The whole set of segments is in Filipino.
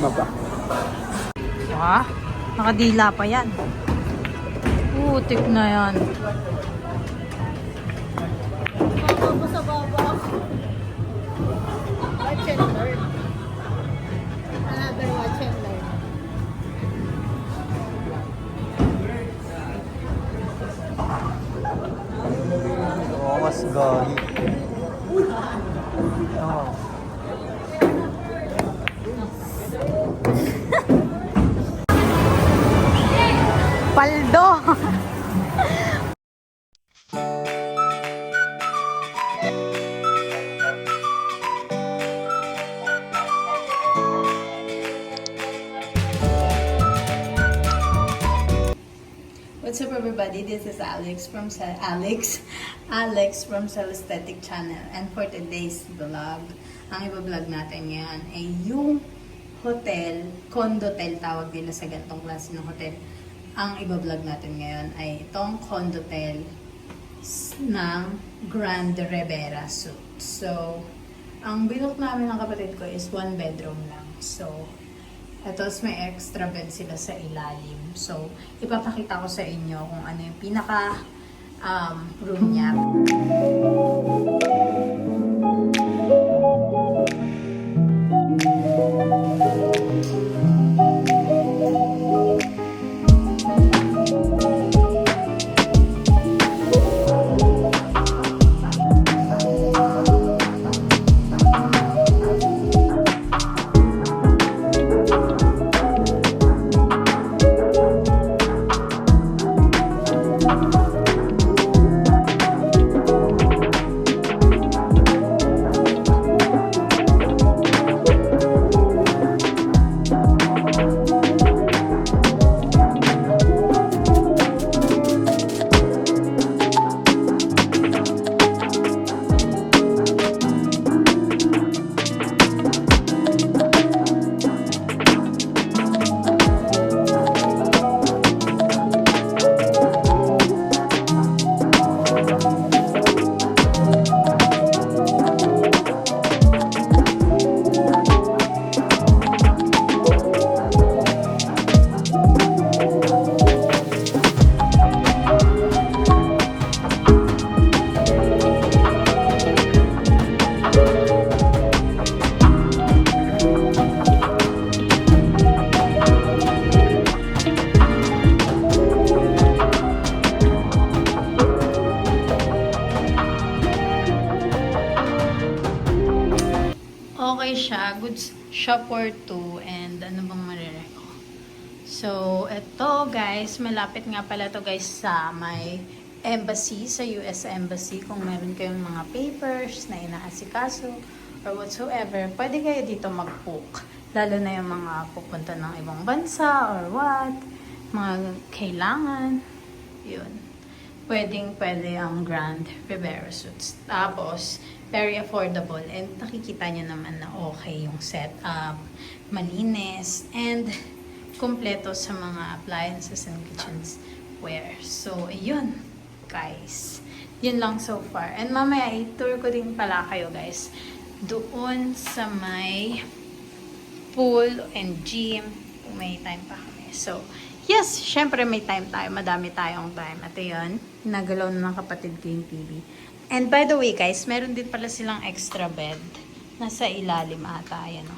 Maba. Wah, nakadila pa yan. Putik na yan. Baba sa baba ako. Watch and learn. Another watch and learn. Oo, mas gali. Oo. Paldo! What's up everybody? This is Alex from Cell Aesthetic Channel, and for today's vlog, ang iba-vlog natin ngayon ay yung hotel, condotel tawag nila sa ganitong klase ng hotel. Ang iba-vlog natin ngayon ay itong condotel ng Grand Rivera Suite. So, ang binook namin ng kapatid ko is 1 bedroom lang. So, tapos may extra bed sila sa ilalim. So, ipapakita ko sa inyo kung ano yung pinaka room niya. Okay siya. Good siya for 2. And ano bang marireko? So, eto guys. Malapit nga pala to guys sa may embassy, sa US Embassy. Kung meron kayong mga papers na inaasikaso or whatsoever, pwede kayo dito mag-book. Lalo na yung mga pupunta ng ibang bansa or what. Mga kailangan. Yun. Pwede ang Grand Rivera Suites. Tapos, very affordable. And nakikita nyo naman na okay yung setup, malinis, and kumpleto sa mga appliances and kitchenware. So, ayun, guys. Yun lang so far. And mamaya, i-tour ko din pala kayo, guys, doon sa may pool and gym. Kung may time pa kami. So, yes, syempre may time tayo. Madami tayong time. At yun, nagalaw na ng kapatid ko yung TV. And by the way guys, meron din pala silang extra bed. Nasa ilalim ata, yan o.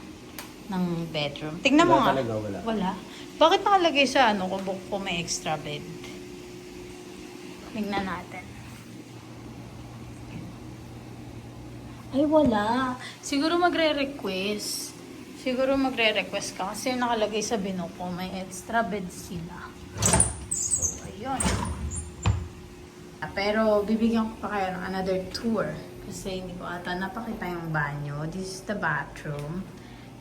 Ng bedroom. Tingnan mo nga. Wala. Bakit nakalagay sa book ko may extra bed? Tingnan natin. Ay, wala. Siguro magre-request ka kasi nakalagay sa binook ko may extra bed sila. So, ayun. Pero bibigyan ko pa kayo ng another tour kasi hindi ko ata napakita yung banyo. This is the bathroom.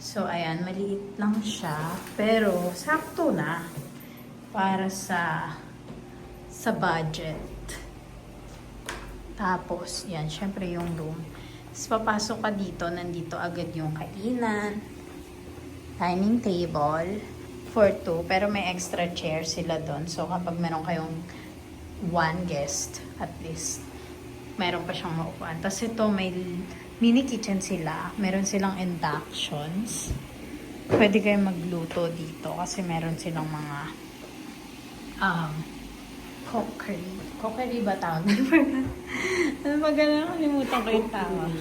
So, ayan, maliit lang siya. Pero, sakto na para sa budget. Tapos, yan, syempre yung room. Tapos, papasok ka dito, nandito agad yung kainan, dining table, for 2. Pero may extra chair sila doon. So, kapag meron kayong 1 guest, at least, meron pa siyang maupuan. Tapos ito, may mini kitchen sila. Meron silang inductions. pwede kayo magluto dito kasi meron silang mga cookery. Cookery ba tawag? Ano ba ganun? Nakalimutan ko yung tawag.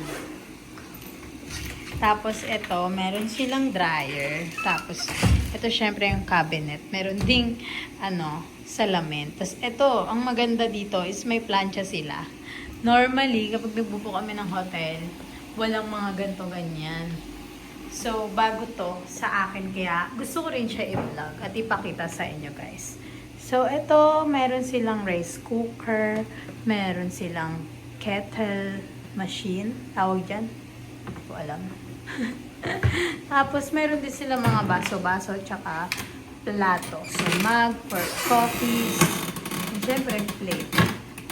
Tapos ito, meron silang dryer. Tapos ito syempre yung cabinet. Meron ding salamin. Tapos ito, ang maganda dito is may plancha sila. Normally, kapag nagbubo kami ng hotel, walang mga ganto ganyan. So, bago to sa akin, kaya gusto ko rin siya i-vlog at ipakita sa inyo guys. So, ito, meron silang rice cooker, meron silang kettle machine, tawag dyan. Hindi ko alam. Tapos, meron din sila mga baso-baso, tsaka plato. So, mug for coffee, and syempre, plate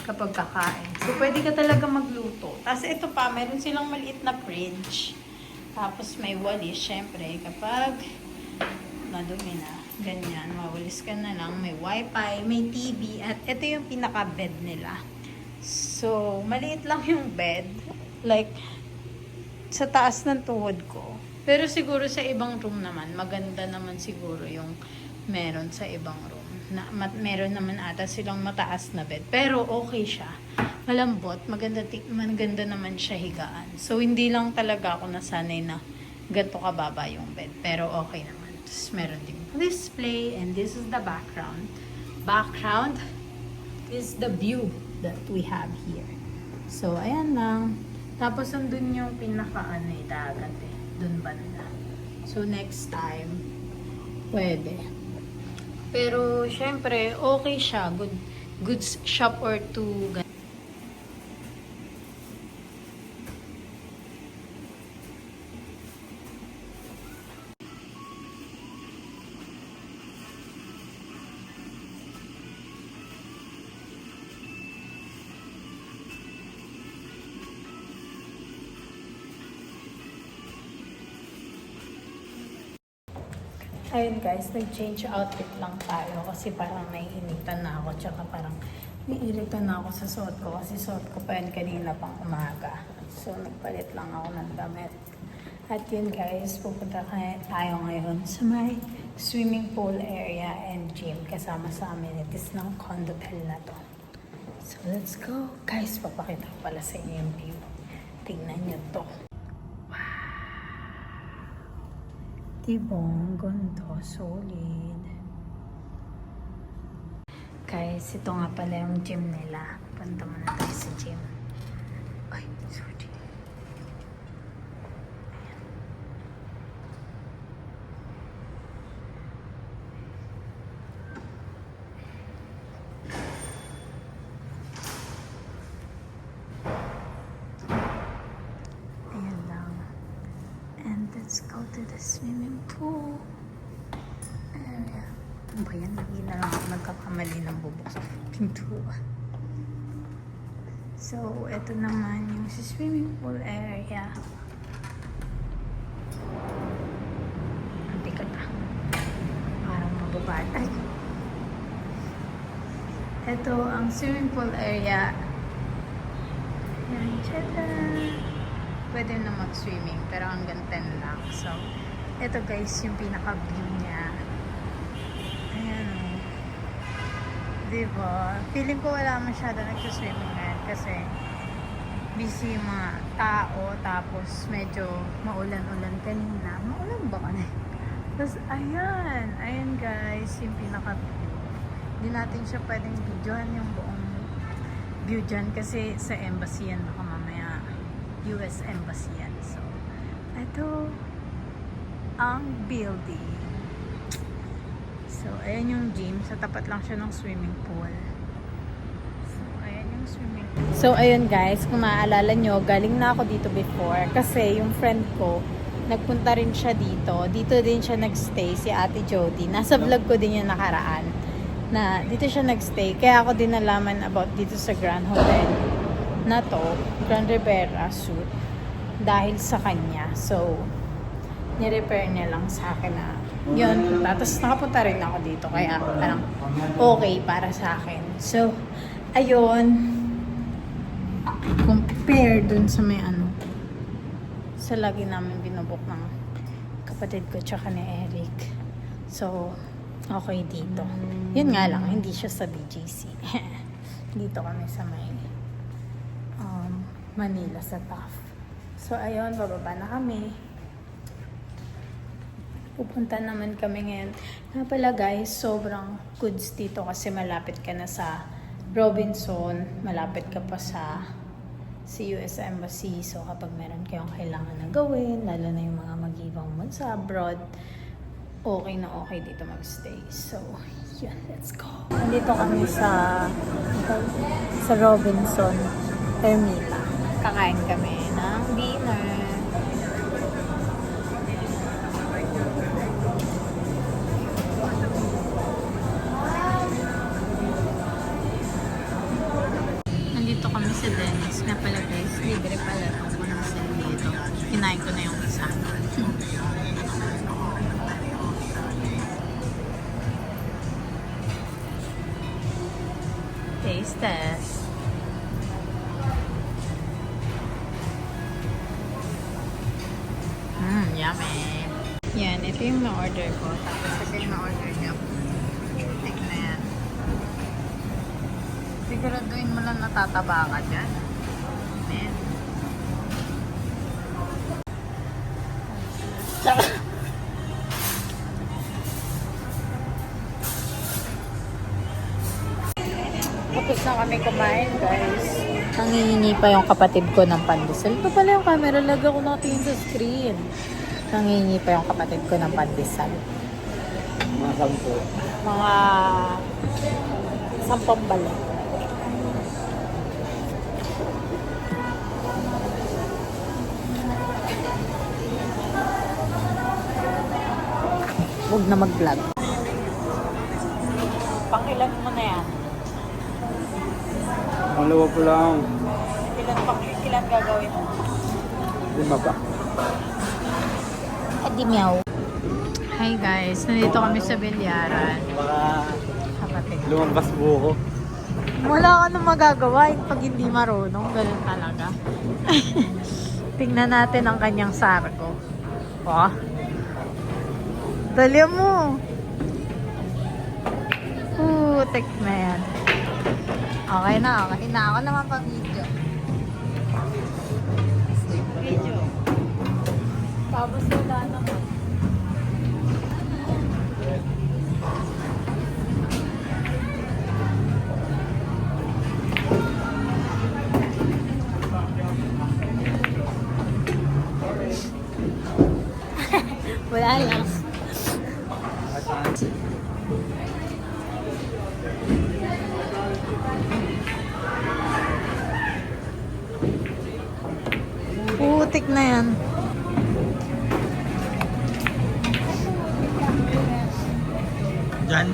kapag kakain. So, pwede ka talaga magluto. Tapos, ito pa, meron silang maliit na fridge. Tapos, may walis, syempre, kapag madumi na, ganyan, mawalis ka na lang, may wifi, may TV, at ito yung pinaka-bed nila. So, maliit lang yung bed. Like, sa taas ng tuhod ko. Pero siguro sa ibang room naman, maganda naman siguro yung meron sa ibang room. Meron naman ata silang mataas na bed. Pero okay siya. Malambot, maganda naman siya higaan. So, hindi lang talaga ako nasanay na ganito kababa yung bed. Pero okay naman. Tapos, meron din display, and this is the background. Background is the view that we have here. So, ayan lang. Tapos, andun yung dagat eh. Dun banda. So, next time, pwede. Pero, syempre, okay siya. Good shop or two. Ayun guys, nag-change outfit lang tayo kasi parang naiinitan na ako, tsaka parang naiirita na ako sa suot ko kasi suot ko pa yun kanina pang umaga. So, nagpalit lang ako ng damit. At yun guys, pupunta tayo ngayon sa may swimming pool area and gym kasama sa amenities ng condotel na to. So, let's go. Guys, papakita ko pala sa inyo yung view. Tingnan nyo to. Diba? Ang ganda. Solid. Guys, ito nga pala yung gym nila. Punta muna tayo sa gym. Ay, sorry. Ayan lang. And let's go to the swimming pool area. Ano ba yan? Hindi na lang ako nagkakamali ng bubuk sa pintuan. So, ito naman yung sa swimming pool area. Ang bigat ah. Parang mababad. Ay! Ito ang swimming pool area. Yan, tiyada! Pwede na mag-swimming, pero hanggang 10 lang. So, ito guys, yung pinaka-view niya. Ayan o. Diba? Feeling ko wala masyado nag-swimming ngayon kasi busy yung mga tao, tapos medyo maulan-ulan kanina. Maulan ba kanina? Tapos, ayan. Ayan guys, yung pinaka-view. Hindi natin siya pwedeng videohan yung buong view dyan kasi sa embassy yan baka mamaya US Embassy yan. So, ito ang building. So, ayan yung gym. Sa tapat lang siya ng swimming pool. So, ayan yung swimming pool. So, ayun guys, kung maaalala nyo, galing na ako dito before kasi yung friend ko, nagpunta rin siya dito. Dito din siya nagstay, si Ate Jody. Nasa vlog ko din yung nakaraan na dito siya nagstay. Kaya ako din nalaman about dito sa Grand Hotel na to, Grand Rivera Suite, dahil sa kanya. So, ni-repair niya lang sa akin na yun. Tapos nakapunta rin ako dito. Kaya parang okay para sa akin. So, ayun. Compare dun sa may sa lagi namin binubok ng kapatid ko tsaka ni Eric. So, okay dito. Yun nga lang, hindi siya sa BGC. Dito kami sa may Manila sa Taft. So, ayun, bababa na kami. Pupunta naman kami ngayon. Nga pala guys, sobrang goods dito kasi malapit ka na sa Robinson, malapit ka pa sa US Embassy. So, kapag meron kayong kailangan na gawin, lalo na yung mga mag-ibang sa abroad, okay na okay dito magstay. So, yeah, let's go. Nandito kami sa Robinson, Ermita. Kakain kami ng dinner. Nandito kami sa Dennis. Nga pala guys, libre pala itong panasal dito. Kinain ko na yung isa. Taste test. Yummy. Yan, ito yung na-order ko. Tapos ito yung na-order niya. Take na yan. Siguraduhin mo lang natataba ka dyan. Amen. Tapos na kami kumain, guys. Nangihingi pa yung kapatid ko ng pandesal. Ito pala yung camera. Lag ako natin sa screen. Nangihingi pa yung kapatid ko ng pandesal. Mga sampo. Mga 10 balik. Huwag na mag-vlog. Pangilan mo na yan. Malawa po lang. Ilan gagawin mo? 5 pa. Edi meow. Hi guys, nandito kami sa Bilyaran. Baka Kapatid. lumabas buko. Wala ka nang magagawa pag hindi marunong. Ganun talaga. Tingnan natin ang kanyang sargo. Oh. Dali mo. Tek na yan. Okay na, okay na. Ako naman pa video. Video. Tapos wala naman. Wala lang. Putik na yan. Diyan.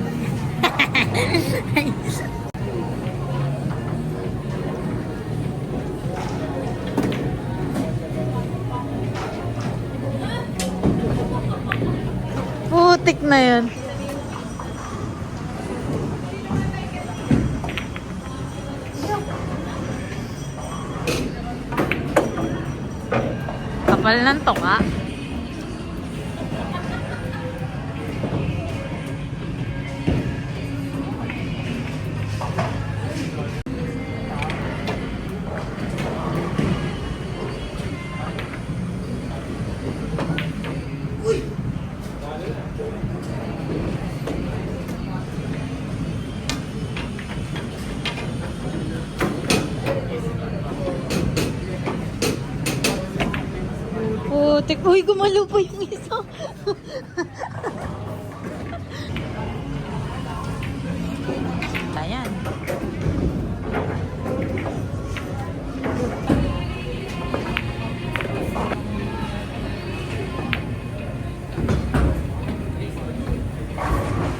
Putik na yan. Kapal ng toka. Putik. Uy, gumalo pa yung isa. Ayan.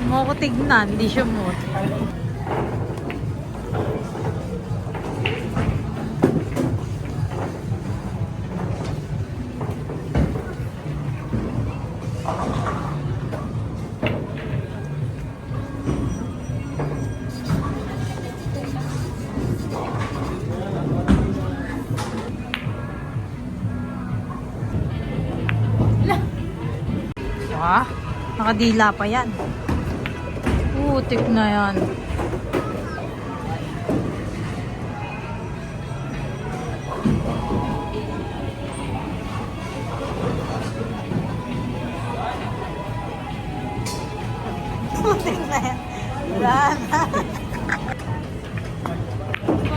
Mo ko tignan, di siya mo. Ah, nakadila pa yan. Putik na yan. Putik na yan. Wala na.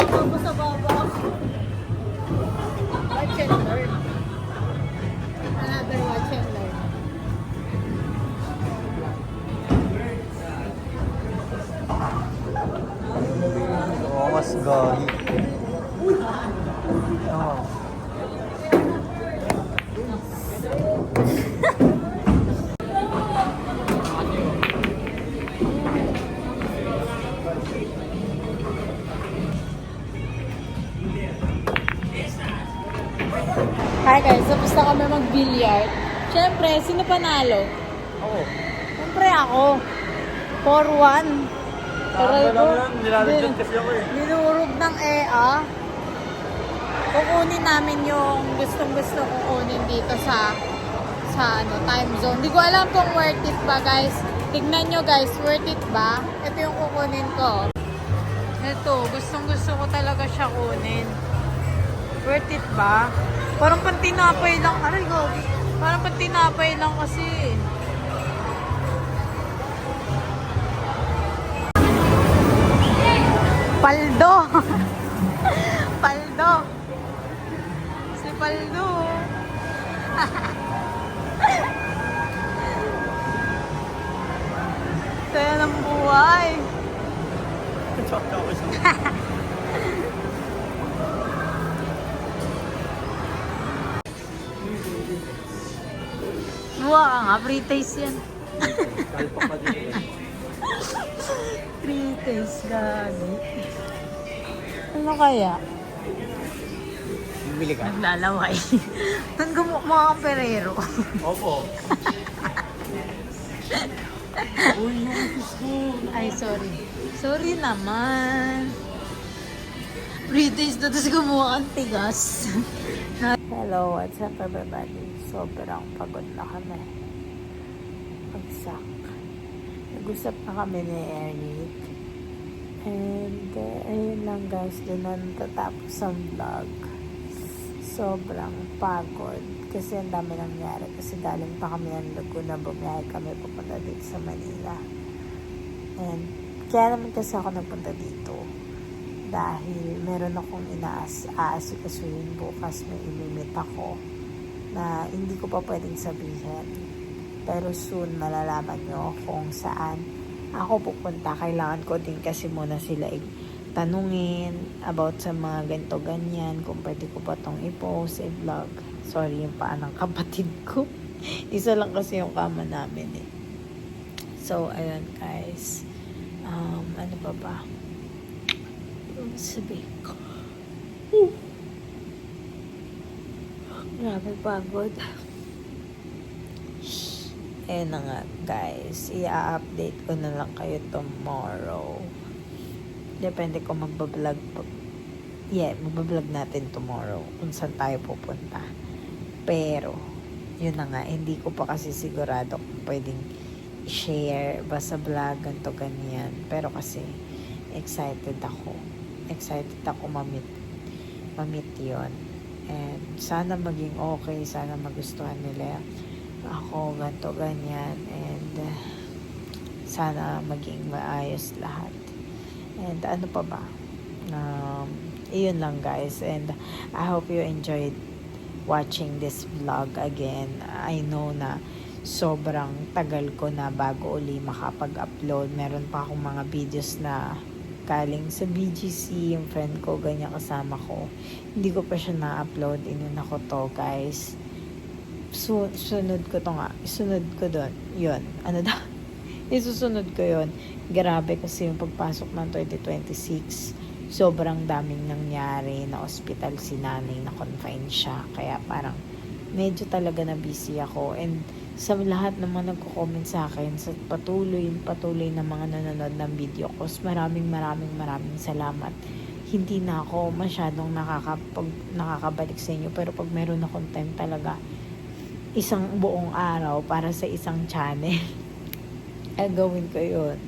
Mama sa baba ako. Watch and learn. Another watch and learn. Oo, mas gali. Oo. Hi guys, tapos na kami mag-billiard. Siyempre, sino panalo? Oo. Siyempre ako. 4-1. Aral ko. Nilalagyan kasi ako eh. Dinurog ng EA. Kukunin namin yung gustong-gusto kukunin dito sa time zone. Hindi ko alam kung worth it ba guys. Tignan nyo guys, worth it ba? Ito yung kukunin ko. Ito, gustong-gusto ko talaga siya kunin. Worth it ba? Parang pantinapay lang. Aray, gogi. Parang pantinapay lang kasi. Paldo. Paldo. Si Paldo. Saya ng buhay. Buwa ka nga, free taste yan. Kalpak pa din eh. Free taste, gagi. Ano kaya? Bumili ka? Naglalaway. Doon gumukma kang perero. Opo. Uy, yung fish ko. Ay, sorry. Sorry naman. Free taste na, tapos gumawa kang tigas. Hello, what's up everybody? Sobrang pagod na kami. Pagsak. Nag-usap na kami ni Eric. And, ayun lang guys, doon na natatapos ang vlog. Sobrang pagod. Kasi ang dami nangyari. Kasi galing pa kami ng Laguna, bumiyahe kami papunta dito sa Manila. And, kaya naman kasi ako nagpunta dito. Dahil meron akong aasikasuhin bukas, may imimit ako na hindi ko pa pwedeng sabihin. Pero soon, malalaman nyo kung saan ako pupunta. Kailangan ko din kasi muna sila tanungin about sa mga ganito ganyan, kung pwede ko pa itong i-post, i-vlog. Sorry, yung paa ng kapatid ko. Isa lang kasi yung kama namin eh. So, ayun guys. Ano pa ba? Sabihin ko. Grabe pagod. Ayun na nga guys. I-update ko na lang kayo tomorrow. Depende ko magbablog. Magbablog natin tomorrow kung saan tayo pupunta. Pero, yun na nga. Hindi ko pa kasi sigurado kung pwedeng share ba sa vlog, ganito, ganyan. Pero kasi, excited ako mamit yun. And sana maging okay, sana magustuhan nila ako, ganito, ganyan. And sana maging maayos lahat. And ano pa ba? Iyon lang guys. And I hope you enjoyed watching this vlog again. I know na sobrang tagal ko na bago uli makapag-upload. Meron pa akong mga videos na galing sa BGC, yung friend ko, ganyan kasama ko. Hindi ko pa siya na-upload. Inuna ko to, guys. Sunod ko to nga. Isunod ko doon. Yun. Ano daw? Isusunod ko yun. Grabe kasi yung pagpasok ng 2026. Sobrang daming nangyari. Na hospital si nanay, na confine siya. Kaya parang medyo talaga na busy ako. And sa lahat naman nagko-comment sa akin, sa patuloy na mga nanonood ng video ko, maraming salamat. Hindi na ako masyadong nakakabalik sa inyo, pero pag meron akong time talaga, isang buong araw para sa isang channel. Gagawin ko yun.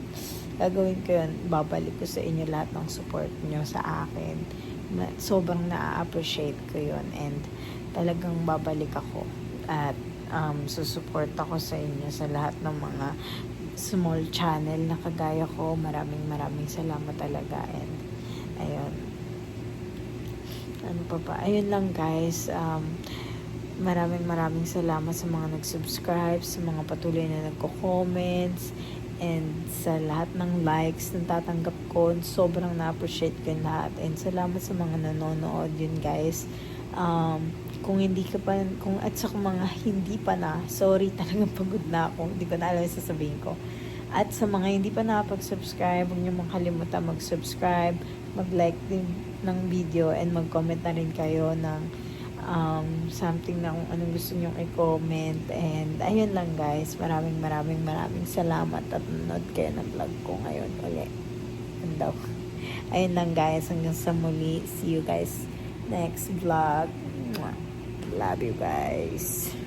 Babalik ko sa inyo lahat ng support nyo sa akin. Sobrang na-appreciate ko yun. And talagang babalik ako. At susupport ako sa inyo sa lahat ng mga small channel na kagaya ko. Maraming salamat talaga. And ayun. Ano pa ba? Ayun lang guys. Maraming salamat sa mga nag-subscribe, sa mga patuloy na nagko-comments, and sa lahat ng likes na tatanggap ko. Sobrang na-appreciate ko yung lahat. And salamat sa mga nanonood yun guys. Kung hindi ka pa, at sa mga hindi pa na, sorry, talagang pagod na ako. Hindi ko na alam yung sasabihin ko. At sa mga hindi pa nakapag-subscribe, huwag niyo makalimutan mag-subscribe, mag-like din ng video, and mag-comment na rin kayo ng something na kung anong gusto nyong i-comment. And ayun lang guys, maraming salamat at nanood kayo ng vlog ko ngayon ulit. Ayun lang guys, hanggang sa muli. See you guys next vlog. Mwah. Love you guys.